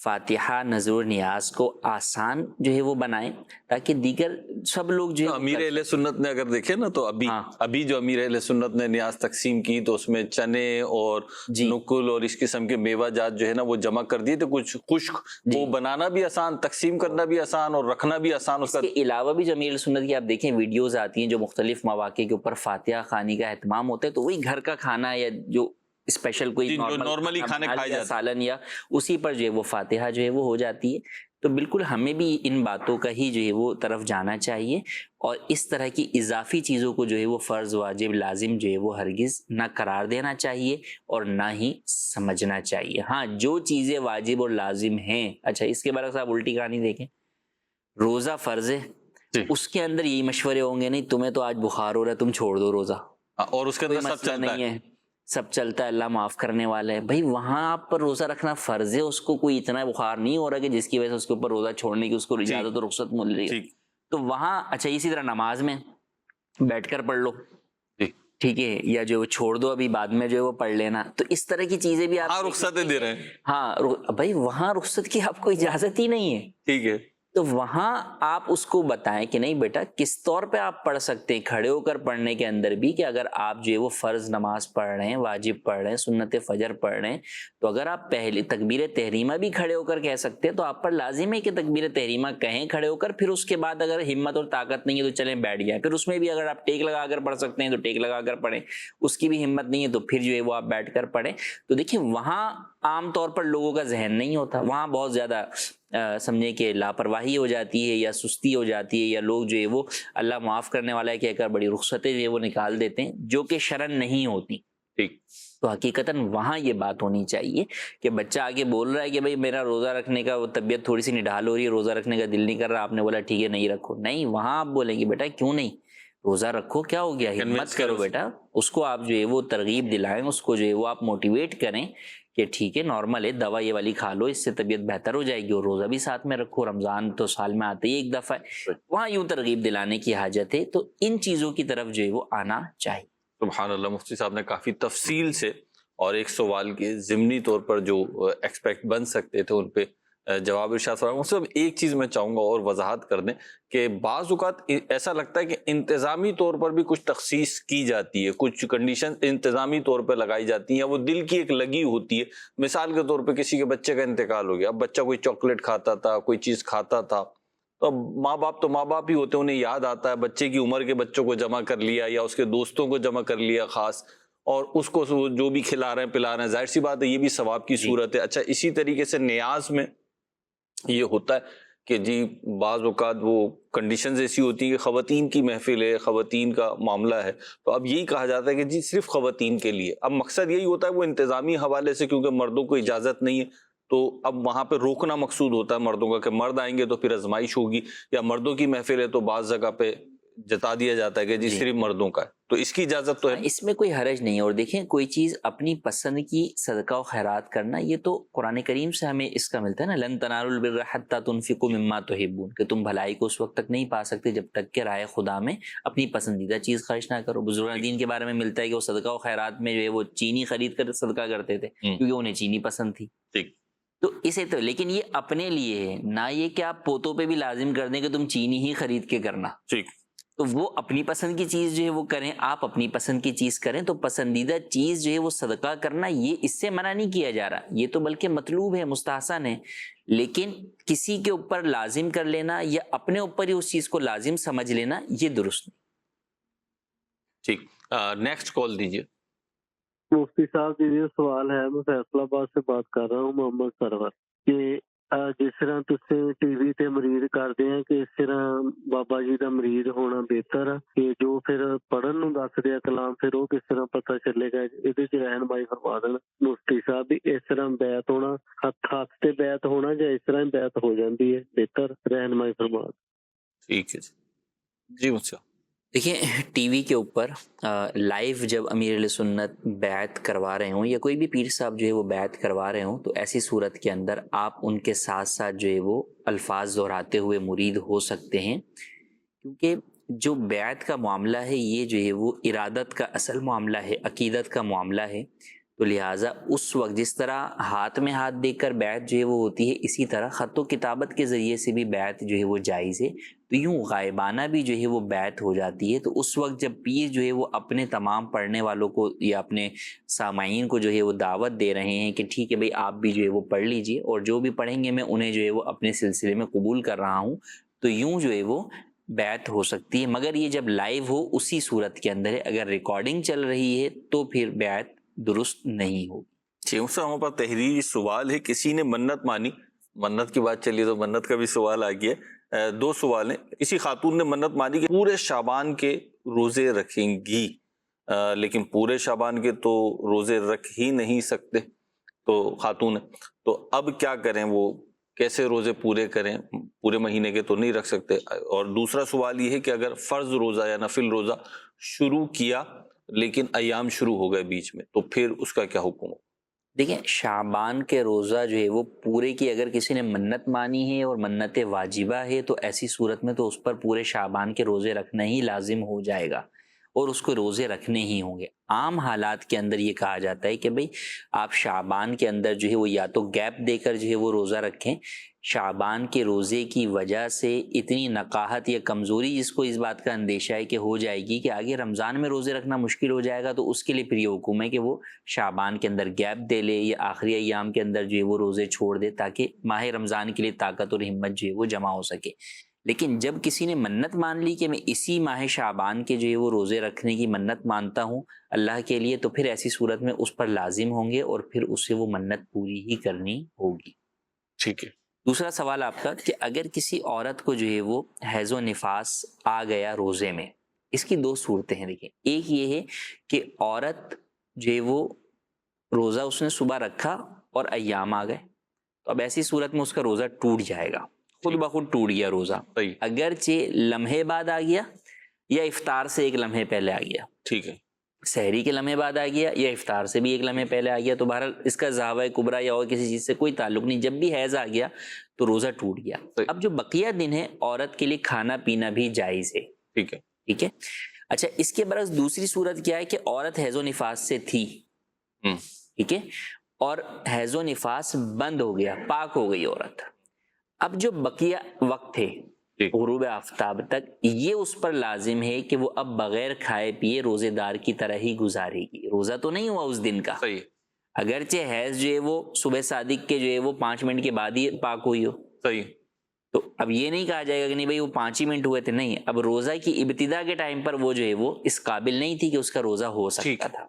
فاتحہ نذر و نیاز کو آسان جو ہے وہ بنائیں تاکہ دیگر سب لوگ جو ہے امیر اہل سنت نے اگر دیکھیں نا تو ابھی جو امیر اہل سنت نے نیاز تقسیم کی تو اس میں چنے اور نکل اور اس قسم کے میوہ جات جو ہے نا وہ جمع کر دیے، تو کچھ خشک وہ بنانا بھی آسان، تقسیم کرنا بھی آسان اور رکھنا بھی آسان. اس کے علاوہ بھی جو امیر سنت کی آپ دیکھیں ویڈیوز آتی ہیں جو مختلف مواقع کے اوپر فاتحہ خوانی کا اہتمام ہوتا ہے، تو وہی گھر کا کھانا یا جو اسپیشل کوئی نارملی کھانے کھائے جاتے سالن یا اسی پر جو ہے وہ فاتحہ جو ہے وہ ہو جاتی ہے. تو بالکل ہمیں بھی ان باتوں کا ہی جو ہے وہ طرف جانا چاہیے، اور اس طرح کی اضافی چیزوں کو جو ہے وہ فرض واجب لازم جو ہے وہ ہرگز نہ قرار دینا چاہیے اور نہ ہی سمجھنا چاہیے. ہاں جو چیزیں واجب اور لازم ہیں، اچھا اس کے برعکس آپ الٹی کہانی دیکھیں، روزہ فرض ہے اس کے اندر یہی مشورے ہوں گے نہیں تمہیں تو آج بخار ہو رہا ہے تم چھوڑ دو روزہ، اور اس کے اندر سب چلتا ہے، سب چلتا ہے، اللہ معاف کرنے والا ہے. بھائی وہاں آپ پر روزہ رکھنا فرض ہے، اس کو کوئی اتنا بخار نہیں ہو رہا کہ جس کی وجہ سے اس کے اوپر روزہ چھوڑنے کی اس کو اجازت اور رخصت مل رہی ہے. تو وہاں اچھا اسی طرح نماز میں بیٹھ کر پڑھ لو ٹھیک ہے، یا جو چھوڑ دو ابھی بعد میں جو ہے وہ پڑھ لینا. تو اس طرح کی چیزیں بھی آپ رخصتیں دے رہے ہیں. ہاں بھائی وہاں رخصت کی آپ کو اجازت ہی نہیں ہے، ٹھیک ہے. تو وہاں آپ اس کو بتائیں کہ نہیں بیٹا کس طور پہ آپ پڑھ سکتے ہیں، کھڑے ہو کر پڑھنے کے اندر بھی کہ اگر آپ جو ہے وہ فرض نماز پڑھ رہے ہیں، واجب پڑھ رہے ہیں، سنت فجر پڑھ رہے ہیں، تو اگر آپ پہلے تکبیر تحریمہ بھی کھڑے ہو کر کہہ سکتے ہیں تو آپ پر لازم ہے کہ تکبیر تحریمہ کہیں کھڑے ہو کر. پھر اس کے بعد اگر ہمت اور طاقت نہیں ہے تو چلیں بیٹھ جائیں، پھر اس میں بھی اگر آپ ٹیک لگا کر پڑھ سکتے ہیں تو ٹیک لگا کر پڑھیں، اس کی بھی ہمت نہیں ہے تو پھر جو ہے وہ آپ بیٹھ کر پڑھیں. تو دیکھیں وہاں عام طور پر لوگوں کا ذہن نہیں ہوتا، وہاں بہت زیادہ سمجھے کہ لاپرواہی ہو جاتی ہے یا سستی ہو جاتی ہے، یا لوگ جو ہے وہ اللہ معاف کرنے والا ہے کہہ کر بڑی رخصتیں جو ہے وہ نکال دیتے ہیں جو کہ شرعن نہیں ہوتی. ٹھیک. تو حقیقتاً وہاں یہ بات ہونی چاہیے کہ بچہ آگے بول رہا ہے کہ بھائی میرا روزہ رکھنے کا وہ طبیعت تھوڑی سی نڈھال ہو رہی ہے، روزہ رکھنے کا دل نہیں کر رہا، آپ نے بولا ٹھیک ہے نہیں رکھو. نہیں، وہاں آپ بولیں گے بیٹا کیوں نہیں، روزہ رکھو، کیا ہو گیا، ہمت کرو بیٹا. اس کو آپ جو ہے وہ ترغیب دلائیں، اس کو جو ہے وہ آپ موٹیویٹ کریں کہ ٹھیک ہے نارمل ہے، دوا یہ والی کھا لو، اس سے طبیعت بہتر ہو جائے گی، اور روزہ بھی ساتھ میں رکھو، رمضان تو سال میں آتے ہی ایک دفعہ ہے، وہاں یوں ترغیب دلانے کی حاجت ہے. تو ان چیزوں کی طرف جو ہے وہ آنا چاہیے. سبحان اللہ، مفتی صاحب نے کافی تفصیل سے اور ایک سوال کے ضمنی طور پر جو ایکسپیکٹ بن سکتے تھے ان پہ جواب ارشاد فرمایا. اس میں ایک چیز میں چاہوں گا اور وضاحت کر دیں کہ بعض اوقات ایسا لگتا ہے کہ انتظامی طور پر بھی کچھ تخصیص کی جاتی ہے، کچھ کنڈیشن انتظامی طور پہ لگائی جاتی ہیں، یا وہ دل کی ایک لگی ہوتی ہے. مثال کے طور پہ کسی کے بچے کا انتقال ہو گیا، اب بچہ کوئی چاکلیٹ کھاتا تھا، کوئی چیز کھاتا تھا، تو اب ماں باپ ہی ہوتے ہیں، انہیں یاد آتا ہے، بچے کی عمر کے بچوں کو جمع کر لیا یا اس کے دوستوں کو جمع کر لیا خاص، اور اس کو جو بھی کھلا رہے ہیں پلا رہے ہیں، ظاہر سی بات ہے یہ بھی ثواب کی صورت ہے. اچھا، اسی طریقے سے نیاز میں یہ ہوتا ہے کہ جی بعض اوقات وہ کنڈیشنز ایسی ہوتی ہیں کہ خواتین کی محفل ہے، خواتین کا معاملہ ہے، تو اب یہی کہا جاتا ہے کہ جی صرف خواتین کے لیے. اب مقصد یہی ہوتا ہے وہ انتظامی حوالے سے، کیونکہ مردوں کو اجازت نہیں ہے، تو اب وہاں پہ روکنا مقصود ہوتا ہے مردوں کا کہ مرد آئیں گے تو پھر آزمائش ہوگی، یا مردوں کی محفل ہے تو بعض جگہ پہ جتا دیا جاتا ہے کہ جی صرف مردوں کا ہے. تو اس کی اجازت تو ہے. اس میں کوئی حرج نہیں ہے. اور دیکھیں کوئی چیز اپنی پسند کی صدقہ و خیرات کرنا، یہ تو قرآن کریم سے ہمیں اس کا ملتا ہے نا، لن تنالوا البر حتی تنفقوا مما تحبون، کہ تم بھلائی کو اس وقت تک نہیں پا سکتے جب تک کہ راہ خدا میں اپنی پسندیدہ چیز خرچ نہ کرو. بزرگان دین کے بارے میں ملتا ہے کہ وہ صدقہ و خیرات میں جو ہے وہ چینی خرید کر صدقہ کرتے تھے کیونکہ انہیں چینی پسند تھی. تو اسے تو لیکن یہ اپنے لیے ہے نہ، یہ کہ آپ پوتوں پہ بھی لازم کر دیں کہ تم چینی ہی خرید کے کرنا. تو وہ اپنی پسند کی چیز جو ہے وہ کریں، آپ اپنی پسند کی چیز کریں. تو پسندیدہ چیز جو ہے وہ صدقہ کرنا، یہ اس سے منع نہیں کیا جا رہا، یہ تو بلکہ مطلوب ہے، مستحسن ہے. لیکن کسی کے اوپر لازم کر لینا یا اپنے اوپر ہی اس چیز کو لازم سمجھ لینا، یہ درست نہیں. ٹھیک، نیکسٹ کال دیجیے. مفتی صاحب جی یہ سوال ہے، میں فیصل آباد سے بات کر رہا ہوں، محمد سرور. کہ جس طرح تسے ٹی وی تے مریض کرتے ہیں کہ اس طرح بابا جی کا مریض ہونا بہتر ہے، کہ جو پھر پڑھن نو دس دیا کلام پھر وہ کس طرح پتہ چلے گا، یہ رہنمائی فرما دینا مفتی صاحب. بھی اس طرح بیعت ہونا، ہاتھ تے بیعت ہونا یا اس طرح بیعت ہو جاتی ہے، بہتر رہنمائی فرما. ٹھیک ہے جی مجھ دیکھیں ٹی وی کے اوپر لائیو جب امیر علیہ سنت بیعت کروا رہے ہوں یا کوئی بھی پیر صاحب جو ہے وہ بیعت کروا رہے ہوں، تو ایسی صورت کے اندر آپ ان کے ساتھ ساتھ جو ہے وہ الفاظ دہراتے ہوئے مرید ہو سکتے ہیں. کیونکہ جو بیعت کا معاملہ ہے یہ جو ہے وہ ارادت کا اصل معاملہ ہے، عقیدت کا معاملہ ہے. تو لہٰذا اس وقت جس طرح ہاتھ میں ہاتھ دے کر بیعت جو ہے وہ ہوتی ہے، اسی طرح خط و کتابت کے ذریعے سے بھی بیعت جو ہے وہ جائز ہے. تو یوں غائبانہ بھی جو ہے وہ بیعت ہو جاتی ہے. تو اس وقت جب پیر جو ہے وہ اپنے تمام پڑھنے والوں کو یا اپنے سامعین کو جو ہے وہ دعوت دے رہے ہیں کہ ٹھیک ہے بھئی آپ بھی جو ہے وہ پڑھ لیجئے، اور جو بھی پڑھیں گے میں انہیں جو ہے وہ اپنے سلسلے میں قبول کر رہا ہوں، تو یوں جو ہے وہ بیعت ہو سکتی ہے. مگر یہ جب لائیو ہو اسی صورت کے اندر ہے. اگر ریکارڈنگ چل رہی ہے تو پھر بیعت درست نہیں ہوگی. اس سے ہمارے پاس تحریری سوال ہے. کسی نے منت مانی، منت کی بات چلی تو منت کا بھی سوال آ گیا. دو سوال ہیں. کسی خاتون نے منت مانی کہ پورے شعبان کے روزے رکھیں گی، لیکن پورے شعبان کے تو روزے رکھ ہی نہیں سکتے، تو خاتون ہے تو اب کیا کریں، وہ کیسے روزے پورے کریں؟ پورے مہینے کے تو نہیں رکھ سکتے. اور دوسرا سوال یہ ہے کہ اگر فرض روزہ یا نفل روزہ شروع کیا لیکن ایام شروع ہو گئے بیچ میں، تو پھر اس کا کیا حکم ہو؟ دیکھیں شعبان کے روزہ جو ہے وہ پورے کی اگر کسی نے منت مانی ہے اور منت واجبہ ہے، تو ایسی صورت میں تو اس پر پورے شعبان کے روزے رکھنا ہی لازم ہو جائے گا اور اس کو روزے رکھنے ہی ہوں گے. عام حالات کے اندر یہ کہا جاتا ہے کہ بھئی آپ شعبان کے اندر جو ہے وہ یا تو گیپ دے کر جو ہے وہ روزہ رکھیں. شعبان کے روزے کی وجہ سے اتنی نقاہت یا کمزوری جس کو اس بات کا اندیشہ ہے کہ ہو جائے گی کہ آگے رمضان میں روزے رکھنا مشکل ہو جائے گا، تو اس کے لیے پھر یہ حکم ہے کہ وہ شعبان کے اندر گیپ دے لے یا آخری ایام کے اندر جو ہے وہ روزے چھوڑ دے، تاکہ ماہ رمضان کے لیے طاقت اور ہمت جو ہے وہ جمع ہو سکے. لیکن جب کسی نے منت مان لی کہ میں اسی ماہ شعبان کے جو ہے وہ روزے رکھنے کی منت مانتا ہوں اللہ کے لیے، تو پھر ایسی صورت میں اس پر لازم ہوں گے اور پھر اس سے وہ منت پوری ہی کرنی ہوگی. ٹھیک ہے. دوسرا سوال آپ کا کہ اگر کسی عورت کو جو ہے وہ حیض و نفاس آ گیا روزے میں، اس کی دو صورتیں ہیں. دیکھیں ایک یہ ہے کہ عورت جو ہے وہ روزہ اس نے صبح رکھا اور ایام آ گئے، تو اب ایسی صورت میں اس کا روزہ ٹوٹ جائے گا، خود بخود ٹوٹ گیا روزہ، اگرچہ لمحے بعد آ گیا یا افطار سے ایک لمحے پہلے آ گیا. ٹھیک ہے. سحری کے لمحے بعد آ گیا یا افطار سے بھی ایک لمحے پہلے آ گیا تو بہرحال اس کا ذاوہ کبریٰ یا اور کسی چیز سے کوئی تعلق نہیں. جب بھی حیض آ گیا تو روزہ ٹوٹ گیا. اب جو بقیہ دن ہے عورت کے لیے کھانا پینا بھی جائز ہے. ٹھیک ہے. ٹھیک ہے. اچھا اس کے برعکس دوسری صورت کیا ہے کہ عورت حیض و نفاس سے تھی. ٹھیک ہے. اور حیض و نفاس بند ہو گیا, پاک ہو گئی عورت. اب جو بقیہ وقت ہے غروب آفتاب تک, یہ اس پر لازم ہے کہ وہ اب بغیر کھائے پیے روزے دار کی طرح ہی گزارے گی. روزہ تو نہیں ہوا اس دن کا, اگرچہ حیض جو ہے وہ صبح صادق کے جو ہے وہ 5 منٹ کے بعد ہی پاک ہوئی ہو. صحیح. تو اب یہ نہیں کہا جائے گا کہ نہیں بھائی وہ 5 ہی منٹ ہوئے تھے. نہیں, اب روزہ کی ابتدا کے ٹائم پر وہ جو ہے وہ اس قابل نہیں تھی کہ اس کا روزہ ہو سکتا تھا,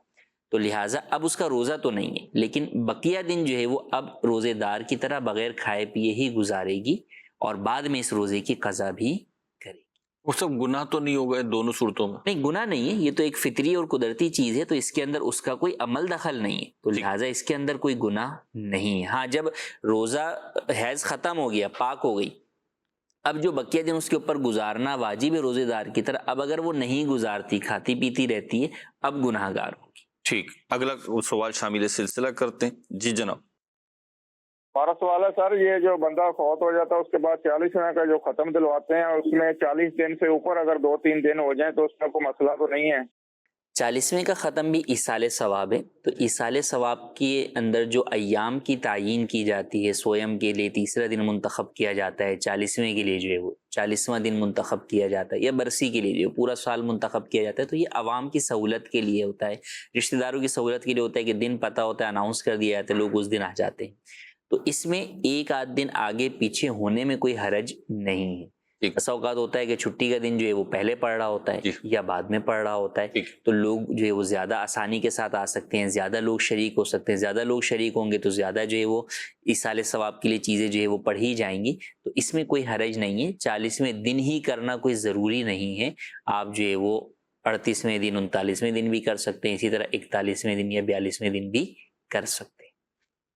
تو لہٰذا اب اس کا روزہ تو نہیں ہے, لیکن بقیہ دن جو ہے وہ اب روزے دار کی طرح بغیر کھائے پیے ہی گزارے گی اور بعد میں اس روزے کی قضا بھی کرے گی. وہ سب گناہ تو نہیں ہوگا دونوں صورتوں میں؟ نہیں, گناہ نہیں ہے, یہ تو ایک فطری اور قدرتی چیز ہے, تو اس کے اندر اس کا کوئی عمل دخل نہیں ہے, تو لہٰذا اس کے اندر کوئی گناہ نہیں ہے. ہاں جب روزہ حیض ختم ہو گیا, پاک ہو گئی, اب جو بقیہ دن اس کے اوپر گزارنا واجب ہے روزے دار کی طرح, اب اگر وہ نہیں گزارتی, کھاتی پیتی رہتی ہے, اب گناہ گار ہوگی. ٹھیک. اگلا سوال شامل سلسلہ کرتے ہیں. جی جناب. ہمارا سوال ہے سر, یہ جو بندہ فوت ہو جاتا ہے اس کے بعد 40 دن کا جو ختم دلواتے ہیں, اس میں 40 دن سے اوپر اگر 2-3 دن ہو جائیں تو اس میں کوئی مسئلہ تو نہیں ہے؟ 40ویں کا ختم بھی ایصال ثواب ہے, تو ایصال ثواب کے اندر جو ایام کی تعیین کی جاتی ہے, سویم کے لیے تیسرا دن منتخب کیا جاتا ہے, 40ویں کے لیے جو ہے وہ 40واں دن منتخب کیا جاتا ہے, یا برسی کے لیے جو پورا سال منتخب کیا جاتا ہے, تو یہ عوام کی سہولت کے لیے ہوتا ہے, رشتہ داروں کی سہولت کے لیے ہوتا ہے کہ دن پتہ ہوتا ہے, اناؤنس کر دیا جاتا ہے, لوگ اس دن آ جاتے ہیں. تو اس میں ایک آدھ دن آگے پیچھے ہونے میں کوئی حرج نہیں ہے. ایسا اوقات ہوتا ہے کہ چھٹی کا دن جو ہے وہ پہلے پڑ رہا ہوتا ہے یا بعد میں پڑ رہا ہوتا ہے, تو لوگ جو ہے وہ زیادہ آسانی کے ساتھ آ سکتے ہیں, زیادہ لوگ شریک ہو سکتے ہیں, زیادہ لوگ شریک ہوں گے تو زیادہ جو ہے وہ ایصال ثواب کے لیے چیزیں جو ہے وہ پڑھی جائیں گی, تو اس میں کوئی حرج نہیں ہے. 40ویں دن ہی کرنا کوئی ضروری نہیں ہے, آپ جو ہے وہ 38ویں دن 39ویں دن بھی کر سکتے ہیں, اسی طرح 41ویں دن یا 42ویں دن بھی کر سکتے ہیں.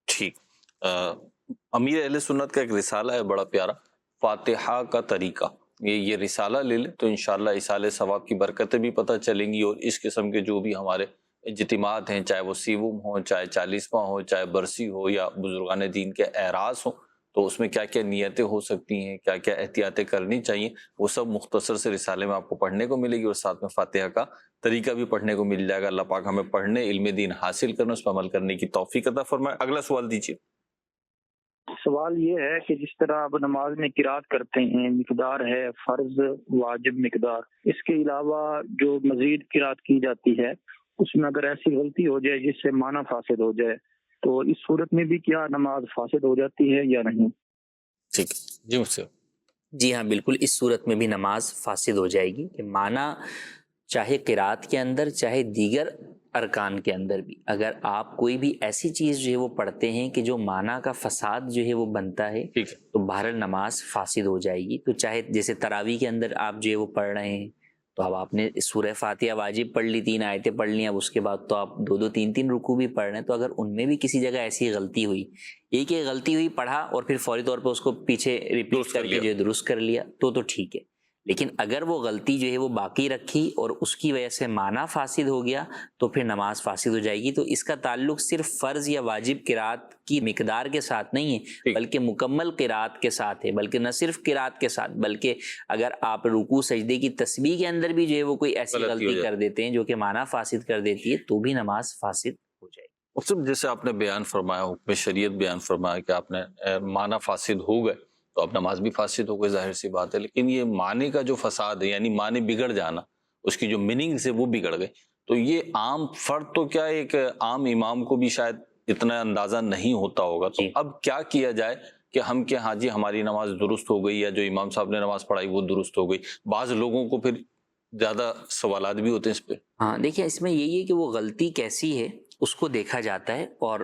ٹھیک. امیر اہل سنت کا ایک رسالہ ہے بڑا پیارا, فاتحہ کا طریقہ. یہ رسالہ لے لیں تو انشاءاللہ ایصال ثواب کی برکتیں بھی پتہ چلیں گی, اور اس قسم کے جو بھی ہمارے اجتماعات ہیں, چاہے وہ سیوم ہوں, چاہے 40واں ہو, چاہے برسی ہو, یا بزرگان دین کے اعراض ہوں, تو اس میں کیا کیا نیتیں ہو سکتی ہیں, کیا کیا احتیاطیں کرنی چاہیے, وہ سب مختصر سے رسالے میں آپ کو پڑھنے کو ملے گی, اور ساتھ میں فاتحہ کا طریقہ بھی پڑھنے کو مل جائے گا. اللہ پاک ہمیں پڑھنے, علم دین حاصل کرنے, اس پر عمل کرنے کی توفیق عطا فرمائے. اگلا سوال دیجیے. سوال یہ ہے کہ جس طرح اب نماز میں قرات کرتے ہیں, مقدار ہے فرض واجب مقدار, اس کے علاوہ جو مزید قرات کی جاتی ہے اس میں اگر ایسی غلطی ہو جائے جس سے معنی فاسد ہو جائے, تو اس صورت میں بھی کیا نماز فاسد ہو جاتی ہے یا نہیں؟ ٹھیک. جی مجھ سے. جی ہاں بالکل, اس صورت میں بھی نماز فاسد ہو جائے گی, کہ معنی چاہے قرات کے اندر چاہے دیگر ارکان کے اندر بھی, اگر آپ کوئی بھی ایسی چیز جو ہے وہ پڑھتے ہیں کہ جو معنی کا فساد جو ہے وہ بنتا ہے, تو بہرحال نماز فاسد ہو جائے گی. تو چاہے جیسے تراویح کے اندر آپ جو ہے وہ پڑھ رہے ہیں, تو اب آپ نے سورہ فاتحہ واجب پڑھ لی, 3 آیتیں پڑھ لی, اب اس کے بعد تو آپ 2 3 رکوع بھی پڑھ رہے ہیں, تو اگر ان میں بھی کسی جگہ ایسی غلطی ہوئی, ایک غلطی ہوئی پڑھا اور پھر فوری طور پہ اس کو پیچھے ریپیٹ کر کے جو ہے درست کر لیا, تو ٹھیک ہے. لیکن اگر وہ غلطی جو ہے وہ باقی رکھی اور اس کی وجہ سے معنی فاسد ہو گیا, تو پھر نماز فاسد ہو جائے گی. تو اس کا تعلق صرف فرض یا واجب قرات کی مقدار کے ساتھ نہیں ہے, بلکہ مکمل قرات کے ساتھ ہے. بلکہ نہ صرف قرات کے ساتھ, بلکہ اگر آپ رکوع سجدے کی تسبیح کے اندر بھی جو ہے وہ کوئی ایسی غلطی کر دیتے ہیں جو کہ معنی فاسد کر دیتی ہے, تو بھی نماز فاسد ہو جائے گی. جیسے آپ نے بیان فرمایا, حکم شریعت بیان فرمایا کہ آپ نے معنی فاسد ہو گئے, تو اب نماز بھی فاسد ہو گئی, ظاہر سی بات ہے. لیکن یہ معنی کا جو فساد ہے, یعنی معنی بگڑ جانا, اس کی جو میننگ سے وہ بگڑ گئے, تو یہ عام فرد تو کیا ایک عام امام کو بھی شاید اتنا اندازہ نہیں ہوتا ہوگا. تو اب کیا کیا جائے کہ ہم کہ ہاں جی ہماری نماز درست ہو گئی, یا جو امام صاحب نے نماز پڑھائی وہ درست ہو گئی؟ بعض لوگوں کو پھر زیادہ سوالات بھی ہوتے ہیں اس پہ. ہاں دیکھیں, اس میں یہی ہے کہ وہ غلطی کیسی ہے اس کو دیکھا جاتا ہے, اور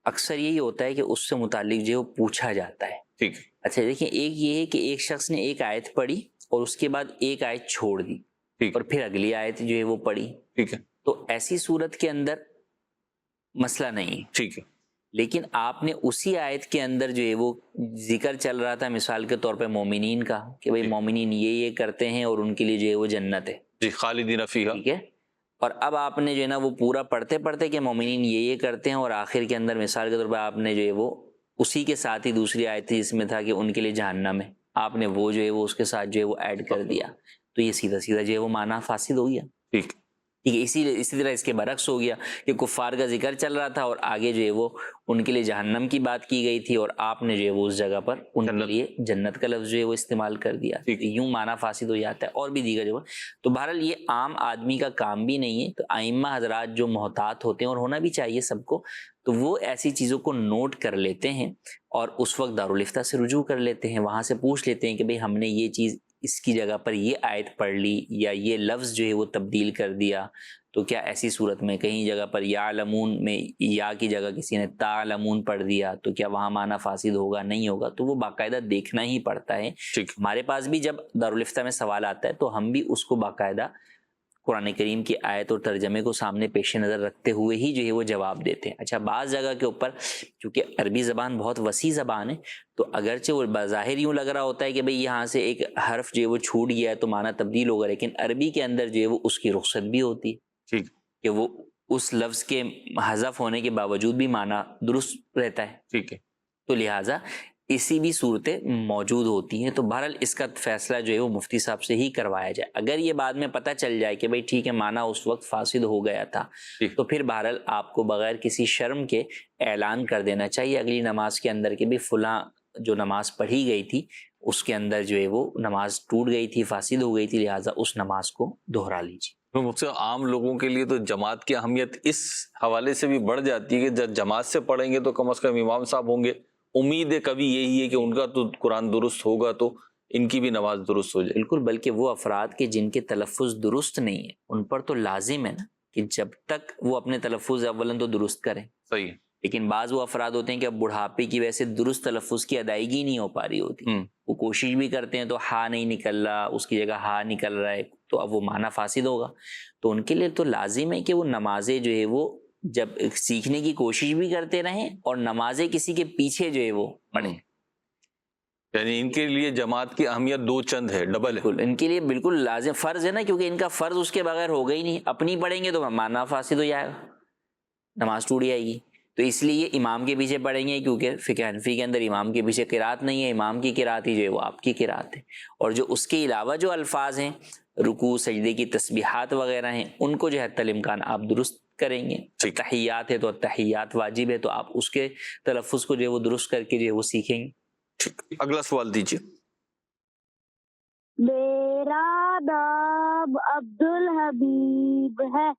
اکثر یہی ہوتا ہے کہ اس سے متعلق جو ہے وہ پوچھا جاتا ہے. ٹھیک. اچھا دیکھیں, ایک یہ ہے کہ ایک شخص نے ایک آیت پڑھی اور اس کے بعد ایک آیت چھوڑ دی, اور پھر اگلی آیت جو ہے وہ پڑھی. ٹھیک ہے. تو ایسی صورت کے اندر مسئلہ نہیں ہے. ٹھیک ہے. لیکن آپ نے اسی آیت کے اندر جو ہے وہ ذکر چل رہا تھا مثال کے طور پہ مومنین کا, کہ بھئی مومنین یہ کرتے ہیں اور ان کے لیے جو ہے وہ جنت ہے, جی, خالدین فیہا. ٹھیک ہے. اور اب آپ نے جو ہے نا وہ پورا پڑھتے پڑھتے کہ مومنین یہ کرتے ہیں، اور آخر کے اندر مثال کے طور پر آپ نے جو ہے وہ اسی کے ساتھ ہی دوسری آیت تھی جس میں تھا کہ ان کے لیے جہنم ہے، آپ نے وہ جو ہے وہ اس کے ساتھ جو ہے وہ ایڈ کر دیا، تو یہ سیدھا سیدھا جو ہے وہ معنی فاسد ہو گیا. ٹھیک ٹھیک ہے. اسی طرح اس کے برعکس ہو گیا کہ کفار کا ذکر چل رہا تھا اور آگے جو ہے وہ ان کے لیے جہنم کی بات کی گئی تھی، اور آپ نے جو ہے وہ اس جگہ پر ان کے لیے جنت کا لفظ جو ہے وہ استعمال کر دیا. یوں معنی فاسد ہو جاتا ہے. اور بھی دیگر جو ہے، تو بہرحال یہ عام آدمی کا کام بھی نہیں ہے. تو ائمہ حضرات جو محتاط ہوتے ہیں، اور ہونا بھی چاہیے سب کو، تو وہ ایسی چیزوں کو نوٹ کر لیتے ہیں اور اس وقت دارالافتاء سے رجوع کر لیتے ہیں، وہاں سے پوچھ لیتے ہیں کہ بھئی ہم نے یہ چیز اس کی جگہ پر یہ آیت پڑھ لی یا یہ لفظ جو ہے وہ تبدیل کر دیا، تو کیا ایسی صورت میں کہیں جگہ پر یعلمون میں یا کی جگہ کسی نے تعلمون پڑھ دیا تو کیا وہاں معنی فاسد ہوگا نہیں ہوگا؟ تو وہ باقاعدہ دیکھنا ہی پڑتا ہے. ہمارے پاس بھی جب دارالافتاء میں سوال آتا ہے تو ہم بھی اس کو باقاعدہ قرآن کریم کی آیت اور ترجمے کو سامنے پیش نظر رکھتے ہوئے ہی جو ہے وہ جواب دیتے ہیں. اچھا، بعض جگہ کے اوپر چونکہ عربی زبان بہت وسیع زبان ہے، تو اگرچہ وہ بظاہر یوں لگ رہا ہوتا ہے کہ بھئی یہاں سے ایک حرف جو ہے وہ چھوٹ گیا ہے تو معنی تبدیل ہوگا، لیکن عربی کے اندر جو ہے وہ اس کی رخصت بھی ہوتی ہے کہ وہ اس لفظ کے حذف ہونے کے باوجود بھی معنی درست رہتا ہے. ٹھیک ہے. تو لہٰذا اسی بھی صورتیں موجود ہوتی ہیں. تو بہرحال اس کا فیصلہ جو ہے وہ مفتی صاحب سے ہی کروایا جائے. اگر یہ بعد میں پتہ چل جائے کہ بھئی ٹھیک ہے معنی اس وقت فاسد ہو گیا تھا، تو پھر بہرحال آپ کو بغیر کسی شرم کے اعلان کر دینا چاہیے اگلی نماز کے اندر کہ بھی فلاں جو نماز پڑھی گئی تھی اس کے اندر جو ہے وہ نماز ٹوٹ گئی تھی، فاسد ہو گئی تھی، لہٰذا اس نماز کو دہرا لیجیے. مفتی صاحب، عام لوگوں کے لیے تو جماعت کی اہمیت اس حوالے سے بھی بڑھ جاتی ہے کہ جب جماعت سے پڑھیں گے تو کم از کم امام صاحب ہوں گے، امید ہے کبھی یہی ہے کہ ان کا تو قرآن درست ہوگا تو ان کی بھی نماز درست ہو جائے. بالکل، بلکہ وہ افراد کے جن کے تلفظ درست نہیں ہے ان پر تو لازم ہے نا کہ جب تک وہ اپنے تلفظ اولاً تو درست کریں. صحیح ہے. لیکن بعض وہ افراد ہوتے ہیں کہ اب بڑھاپے کی وجہ سے درست تلفظ کی ادائیگی نہیں ہو پا رہی ہوتی، وہ کوشش بھی کرتے ہیں تو ہا نہیں نکل رہا، اس کی جگہ ہا نکل رہا ہے، تو اب وہ معنی فاسد ہوگا. تو ان کے لیے تو لازم ہے کہ وہ نمازیں جو ہے وہ جب سیکھنے کی کوشش بھی کرتے رہیں اور نمازیں کسی کے پیچھے جو ہے وہ پڑھیں. یعنی ان کے لیے جماعت کی اہمیت دو چند ہے، ڈبل ہے. ان کے لیے بالکل لازم فرض ہے نا، کیونکہ ان کا فرض اس کے بغیر ہوگا ہی نہیں. اپنی پڑھیں گے تو معنی فاسد ہو جائے گا، نماز ٹوٹ جائے گی. تو اس لیے یہ امام کے پیچھے پڑھیں گے، کیونکہ فقہ حنفی کے اندر امام کے پیچھے قرات نہیں ہے، امام کی قرات ہی جو ہے وہ آپ کی قرات ہے. اور جو اس کے علاوہ جو الفاظ ہیں، رکوع سجدے کی تسبیحات وغیرہ ہیں، ان کو جو ہے حتی الامکان آپ درست کریں گے. تحیات ہے تو تحیات واجب ہے، تو آپ اس کے تلفظ کو جو ہے وہ درست کر کے جو ہے وہ سیکھیں گے. اگلا سوال دیجیے. میرا نام عبد الحبیب ہے،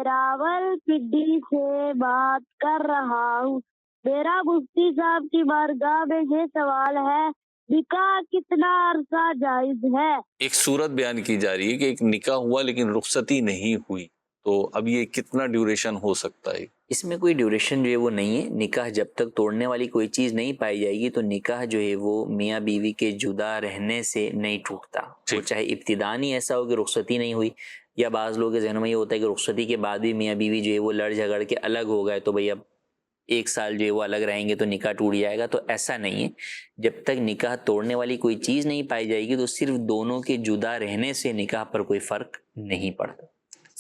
راول پنڈی سے بات کر رہا ہوں. میرا مفتی صاحب کی بارگاہ میں یہ سوال ہے، نکاح کتنا عرصہ جائز ہے؟ ایک صورت بیان کی جا رہی ہے کہ ایک نکاح ہوا لیکن رخصتی نہیں ہوئی، تو اب یہ کتنا ڈیوریشن ہو سکتا ہے؟ اس میں کوئی ڈیوریشن جو ہے وہ نہیں ہے. نکاح جب تک توڑنے والی کوئی چیز نہیں پائی جائے گی تو نکاح جو ہے وہ میاں بیوی کے جدا رہنے سے نہیں ٹوٹتا. وہ چاہے ابتداء ہی ایسا ہو کہ رخصتی نہیں ہوئی، یا بعض لوگوں کے ذہنوں میں یہ ہوتا ہے کہ رخصتی کے بعد بھی میاں بیوی جو ہے وہ لڑ جھگڑ کے الگ ہو گئے تو بھئی اب 1 سال جو ہے وہ الگ رہیں گے تو نکاح ٹوٹ جائے گا. تو ایسا نہیں ہے. جب تک نکاح توڑنے والی کوئی چیز نہیں پائی جائے گی تو صرف دونوں کے جدا رہنے سے نکاح پر کوئی فرق نہیں پڑتا.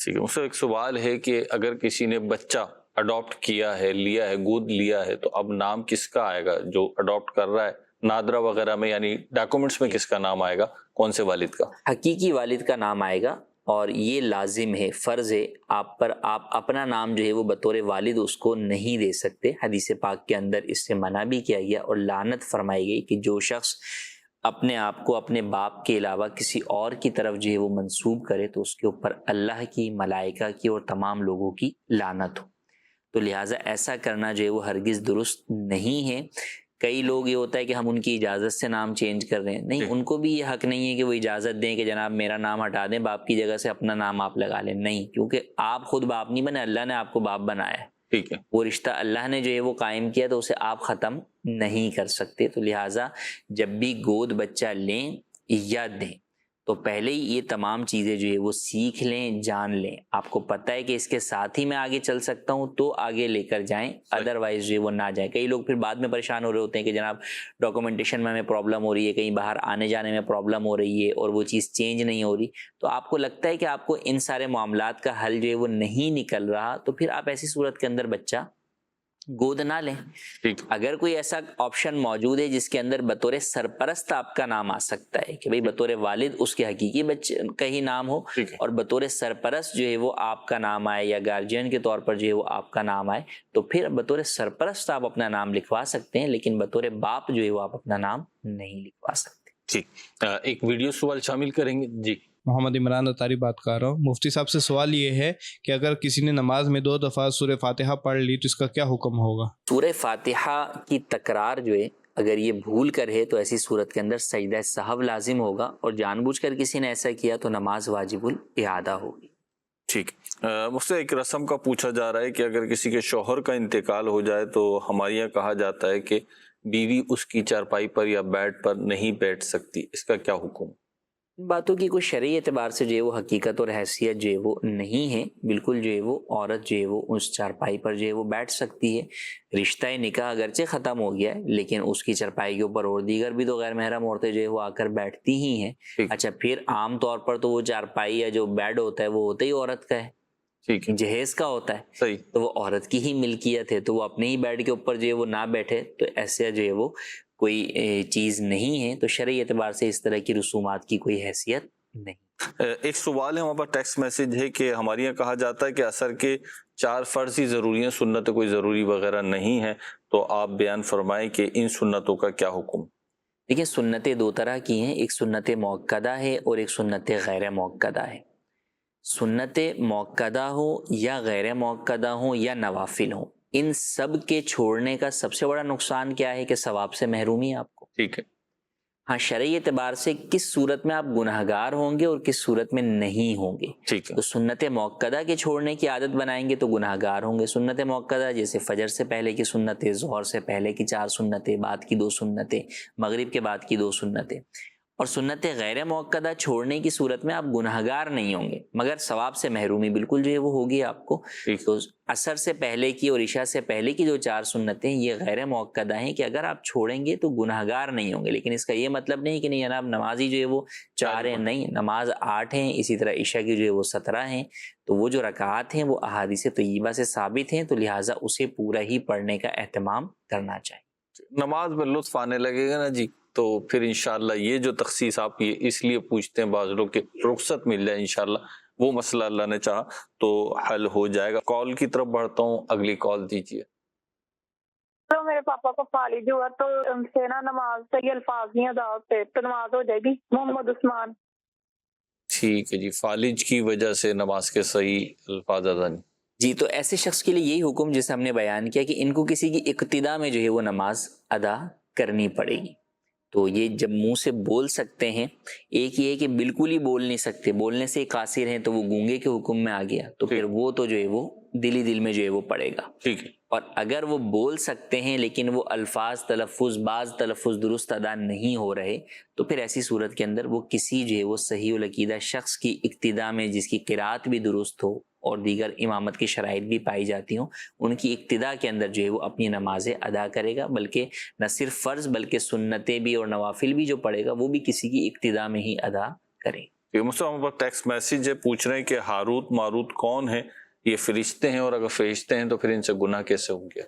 ٹھیک ہے. اس سے ایک سوال ہے کہ اگر کسی نے بچہ اڈاپٹ کیا ہے، لیا ہے، گود لیا ہے، تو اب نام کس کا آئے گا جو اڈاپٹ کر رہا ہے؟ نادرا وغیرہ میں یعنی ڈاکومنٹس میں کس کا نام آئے گا؟ کون سے والد کا؟ حقیقی والد کا نام آئے گا، اور یہ لازم ہے، فرض ہے آپ پر. آپ اپنا نام جو ہے وہ بطور والد اس کو نہیں دے سکتے. حدیث پاک کے اندر اس سے منع بھی کیا گیا اور لعنت فرمائی گئی کہ جو شخص اپنے آپ کو اپنے باپ کے علاوہ کسی اور کی طرف جو ہے وہ منسوب کرے تو اس کے اوپر اللہ کی، ملائکہ کی اور تمام لوگوں کی لعنت ہو. تو لہٰذا ایسا کرنا جو ہے وہ ہرگز درست نہیں ہے. کئی لوگ یہ ہوتا ہے کہ ہم ان کی اجازت سے نام چینج کر رہے ہیں، نہیں، ان کو بھی یہ حق نہیں ہے کہ وہ اجازت دیں کہ جناب میرا نام ہٹا دیں، باپ کی جگہ سے اپنا نام آپ لگا لیں. نہیں، کیونکہ آپ خود باپ نہیں بنے، اللہ نے آپ کو باپ بنایا ہے. ٹھیک ہے. وہ رشتہ اللہ نے جو ہے وہ قائم کیا تو اسے آپ ختم نہیں کر سکتے. تو لہٰذا جب بھی گود بچہ لیں یا دیں تو پہلے ہی یہ تمام چیزیں جو ہے وہ سیکھ لیں، جان لیں. آپ کو پتہ ہے کہ اس کے ساتھ ہی میں آگے چل سکتا ہوں تو آگے لے کر جائیں، ادروائز جو ہے وہ نہ جائیں. کئی لوگ پھر بعد میں پریشان ہو رہے ہوتے ہیں کہ جناب ڈاکومنٹیشن میں ہمیں پرابلم ہو رہی ہے، کہیں باہر آنے جانے میں پرابلم ہو رہی ہے اور وہ چیز چینج نہیں ہو رہی. تو آپ کو لگتا ہے کہ آپ کو ان سارے معاملات کا حل جو ہے وہ نہیں نکل رہا، تو پھر آپ ایسی صورت کے اندر بچہ گود نہ لیں. اگر کوئی ایسا آپشن موجود ہے جس کے اندر بطور سرپرست آپ کا نام آ سکتا ہے کہ بھئی بطور والد اس کے حقیقی بچے کا ہی نام ہو اور بطور سرپرست جو ہے وہ آپ کا نام آئے یا گارجین کے طور پر جو ہے وہ آپ کا نام آئے، تو پھر بطور سرپرست آپ اپنا نام لکھوا سکتے ہیں، لیکن بطور باپ جو ہے وہ آپ اپنا نام نہیں لکھوا سکتے. ٹھیک، ایک ویڈیو سوال شامل کریں گے. جی محمد عمران اتاری بات کر رہا ہوں. مفتی صاحب سے سوال یہ ہے کہ اگر کسی نے نماز میں 2 دفعہ سورہ فاتحہ پڑھ لی تو اس کا کیا حکم ہوگا؟ سورہ فاتحہ کی تکرار جو ہے اگر یہ بھول کر ہے تو ایسی صورت کے اندر سجدہ سہو لازم ہوگا، اور جان بوجھ کر کسی نے ایسا کیا تو نماز واجب الاعادہ ہوگی. ٹھیک. مجھ سے ایک رسم کا پوچھا جا رہا ہے کہ اگر کسی کے شوہر کا انتقال ہو جائے تو ہمارے یہاں کہا جاتا ہے کہ بیوی اس کی چارپائی پر یا بیڈ پر نہیں بیٹھ سکتی، اس کا کیا حکم؟ ان باتوں کی کوئی شرعی اعتبار سے جو ہے وہ حقیقت اور حیثیت جو ہے وہ نہیں ہے. بالکل جو ہے وہ عورت جو ہے وہ اس چارپائی پر جو ہے وہ بیٹھ سکتی ہے. رشتہ نکاح اگرچہ ختم ہو گیا ہے لیکن اس کی چارپائی کے اوپر اور دیگر بھی تو غیر محرم عورتیں جو ہے وہ آ کر بیٹھتی ہی ہیں. اچھا، پھر عام طور پر تو وہ چارپائی یا جو بیڈ ہوتا ہے وہ ہوتا ہی عورت کا ہے، جہیز کا ہوتا ہے. صحیح. تو وہ عورت کی ہی ملکیت ہے، تو وہ اپنے ہی بیڈ کے اوپر جو ہے وہ نہ بیٹھے تو ایسا جو ہے وہ کوئی چیز نہیں ہے. تو شرعی اعتبار سے اس طرح کی رسومات کی کوئی حیثیت نہیں. ایک سوال ہے ہمارے پاس، ٹیکسٹ میسج ہے کہ ہمارے یہاں کہا جاتا ہے کہ عصر کے 4 فرض ہی ضروری ہیں، سنت کوئی ضروری وغیرہ نہیں ہے، تو آپ بیان فرمائیں کہ ان سنتوں کا کیا حکم؟ دیکھیں، سنتیں 2 طرح کی ہیں، ایک سنت موقدہ ہے اور ایک سنت غیر موقدہ ہے. سنت موقدہ ہو یا غیر موقدہ ہو یا نوافل ہو، ان سب کے چھوڑنے کا سب سے بڑا نقصان کیا ہے کہ ثواب سے محرومی آپ کو. ٹھیک ہے. ہاں، شرعی اعتبار سے کس صورت میں آپ گناہگار ہوں گے اور کس صورت میں نہیں ہوں گے. ٹھیک ہے. تو سنت موقدہ کے چھوڑنے کی عادت بنائیں گے تو گناہگار ہوں گے. سنت موقدہ جیسے فجر سے پہلے کی سنتیں، ظہر سے پہلے کی 4 سنتیں، بعد کی 2 سنتیں، مغرب کے بعد کی 2 سنتیں. اور سنت غیر موقدہ چھوڑنے کی صورت میں آپ گناہگار نہیں ہوں گے مگر ثواب سے محرومی بالکل جو ہے وہ ہوگی آپ کو. تو عصر سے پہلے کی اور عشاء سے پہلے کی جو 4 سنتیں یہ غیر موقدہ ہیں کہ اگر آپ چھوڑیں گے تو گناہگار نہیں ہوں گے. لیکن اس کا یہ مطلب نہیں کہ نہیں جناب نمازی جو ہے وہ 4 ہیں، نہیں، نماز 8 ہیں. اسی طرح عشاء کی جو ہے وہ 17 ہیں. تو وہ جو رکعات ہیں وہ احادیث طیبہ سے ثابت ہیں، تو لہٰذا اسے پورا ہی پڑھنے کا اہتمام کرنا چاہیے. نماز میں لطف آنے لگے گا نا جی، تو پھر انشاءاللہ یہ جو تخصیص آپ یہ اس لیے پوچھتے ہیں بعض لوگ کہ رخصت مل جائے، انشاءاللہ وہ مسئلہ اللہ نے چاہا تو حل ہو جائے گا. کال کی طرف بڑھتا ہوں، اگلی کال دیجیے. تو میرے پاپا کو فالج ہوا تو ان سے نا نماز صحیح الفاظ نہیں ادا ہوتے، تو نماز ہو جائے گی. محمد عثمان. ٹھیک ہے جی، فالج کی وجہ سے نماز کے صحیح الفاظ ادا نہیں. جی، تو ایسے شخص کے لیے یہی حکم جسے ہم نے بیان کیا کہ ان کو کسی کی اقتداء میں جو ہے وہ نماز ادا کرنی پڑے گی. تو یہ جب منہ سے بول سکتے ہیں، ایک یہ ہے کہ بالکل ہی بول نہیں سکتے، بولنے سے قاصر ہیں تو وہ گونگے کے حکم میں آ گیا، تو پھر وہ تو جو ہے وہ دلی دل میں جو ہے وہ پڑے گا. ٹھیک ہے. اور اگر وہ بول سکتے ہیں لیکن وہ الفاظ بعض تلفظ درست ادا نہیں ہو رہے تو پھر ایسی صورت کے اندر وہ کسی جو ہے وہ صحیح العقیدہ شخص کی اقتداء میں، جس کی قرات بھی درست ہو اور دیگر امامت کی شرائط بھی پائی جاتی ہوں، ان کی اقتداء کے اندر جو ہے وہ اپنی نمازیں ادا کرے گا. بلکہ نہ صرف فرض بلکہ سنتیں بھی اور نوافل بھی جو پڑھے گا وہ بھی کسی کی اقتداء میں ہی ادا کرے. مسلم ٹیکسٹ میسج ہے، پوچھ رہے ہیں کہ ہاروت ماروت کون ہے؟ یہ فرشتے ہیں، اور اگر فرشتے ہیں تو پھر ان سے گناہ کیسے ہوں گے؟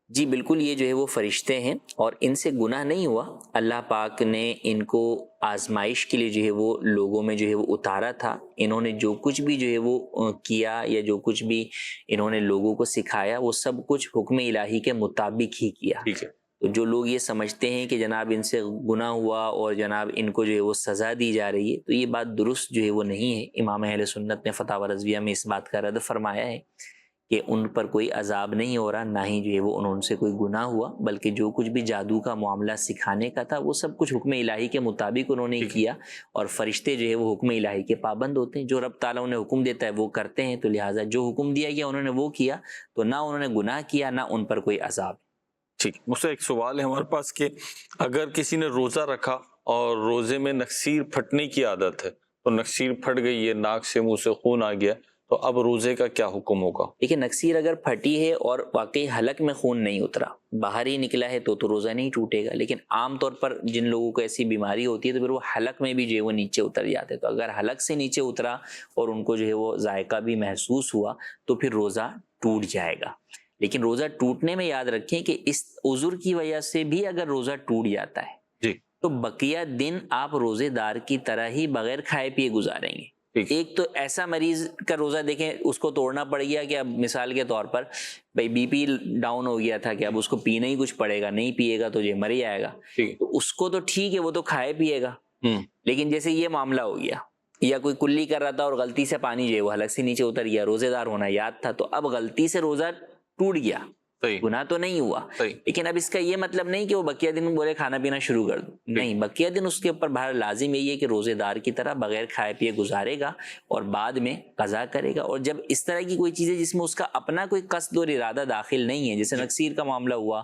جی بالکل، یہ جو ہے وہ فرشتے ہیں اور ان سے گناہ نہیں ہوا. اللہ پاک نے ان کو آزمائش کے لیے جو ہے وہ لوگوں میں جو ہے وہ اتارا تھا. انہوں نے جو کچھ بھی جو ہے وہ کیا یا جو کچھ بھی انہوں نے لوگوں کو سکھایا وہ سب کچھ حکم الہی کے مطابق ہی کیا. ٹھیک ہے. تو جو لوگ یہ سمجھتے ہیں کہ جناب ان سے گناہ ہوا اور جناب ان کو جو ہے وہ سزا دی جا رہی ہے، تو یہ بات درست جو ہے وہ نہیں ہے. امام اہل سنت نے فتاوی رضویہ میں اس بات کا رد فرمایا ہے کہ ان پر کوئی عذاب نہیں ہو رہا، نہ ہی جو ہے وہ ان سے کوئی گناہ ہوا، بلکہ جو کچھ بھی جادو کا معاملہ سکھانے کا تھا وہ سب کچھ حکم الہی کے مطابق انہوں نے کیا. اور فرشتے جو ہے وہ حکم الہی کے پابند ہوتے ہیں، جو رب تعالیٰ انہیں حکم دیتا ہے وہ کرتے ہیں. تو لہٰذا جو حکم دیا گیا انہوں نے وہ کیا، تو نہ انہوں نے گناہ کیا نہ ان پر کوئی عذاب. ٹھیک. مجھ سے ایک سوال ہے ہمارے پاس کہ اگر کسی نے روزہ رکھا اور روزے میں نکسیر پھٹنے کی عادت ہے تو نکسیر پھٹ گئی ہے، ناک سے منہ سے خون آ گیا، تو اب روزے کا کیا حکم ہوگا؟ دیکھیں نکسیر اگر پھٹی ہے اور واقعی حلق میں خون نہیں اترا، باہر ہی نکلا ہے تو روزہ نہیں ٹوٹے گا، لیکن عام طور پر جن لوگوں کو ایسی بیماری ہوتی ہے تو پھر وہ حلق میں بھی جو ہے وہ نیچے اتر جاتے، تو اگر حلق سے نیچے اترا اور ان کو جو ہے وہ ذائقہ بھی محسوس ہوا تو پھر روزہ ٹوٹ جائے گا۔ لیکن روزہ ٹوٹنے میں یاد رکھیں کہ اس عذر کی وجہ سے بھی اگر روزہ ٹوٹ جاتا ہے جی تو بقیہ دن آپ روزے دار کی طرح ہی بغیر کھائے پیے گزاریں گے۔ ایک تو ایسا مریض کا روزہ دیکھیں اس کو توڑنا پڑ گیا کہ اب مثال کے طور پر بھائی بی پی ڈاؤن ہو گیا تھا کہ اب اس کو پینا ہی کچھ پڑے گا، نہیں پیے گا تو یہ مر ہی آئے گا، تو اس کو تو ٹھیک ہے وہ تو کھائے پیے گا۔ لیکن جیسے یہ معاملہ ہو گیا یا کوئی کلی کر رہا تھا اور غلطی سے پانی جو ہے وہ حلق سے نیچے اتر گیا، روزے دار ہونا یاد تھا تو اب غلطی سے روزہ ٹوٹ گیا، گناہ تو نہیں ہوا، لیکن اب اس کا یہ مطلب نہیں کہ وہ بقیہ دن بولے کھانا پینا شروع کر دو، نہیں، بقیہ دن اس کے اوپر بہر لازم یہی ہے کہ روزے دار کی طرح بغیر کھائے پیے گزارے گا اور بعد میں قضا کرے گا۔ اور جب اس طرح کی کوئی چیز ہے جس میں اس کا اپنا کوئی قصد اور ارادہ داخل نہیں ہے، جیسے نکسیر کا معاملہ ہوا،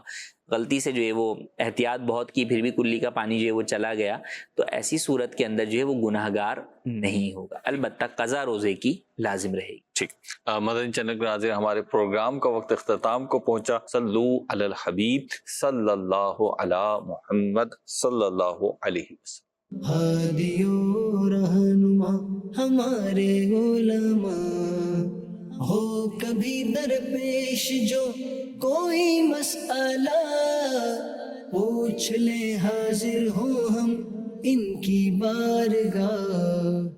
غلطی سے جو ہے وہ احتیاط بہت کی پھر بھی کلی کا پانی جو ہے وہ چلا گیا، تو ایسی صورت کے اندر جو ہے وہ گناہگار نہیں ہوگا، البتہ قضا روزے کی لازم رہے گی۔ ٹھیک، مدنی چینل کے ناظرین، ہمارے پروگرام کا وقت اختتام کو پہنچا۔ صلو علی الحبیب صلی اللہ علی محمد صلی اللہ علیہ وسلم۔ ہادی و رہنما ہمارے علماء، ہو کبھی درپیش جو کوئی مسئلہ، پوچھ لے حاضر ہوں ہم ان کی بارگاہ۔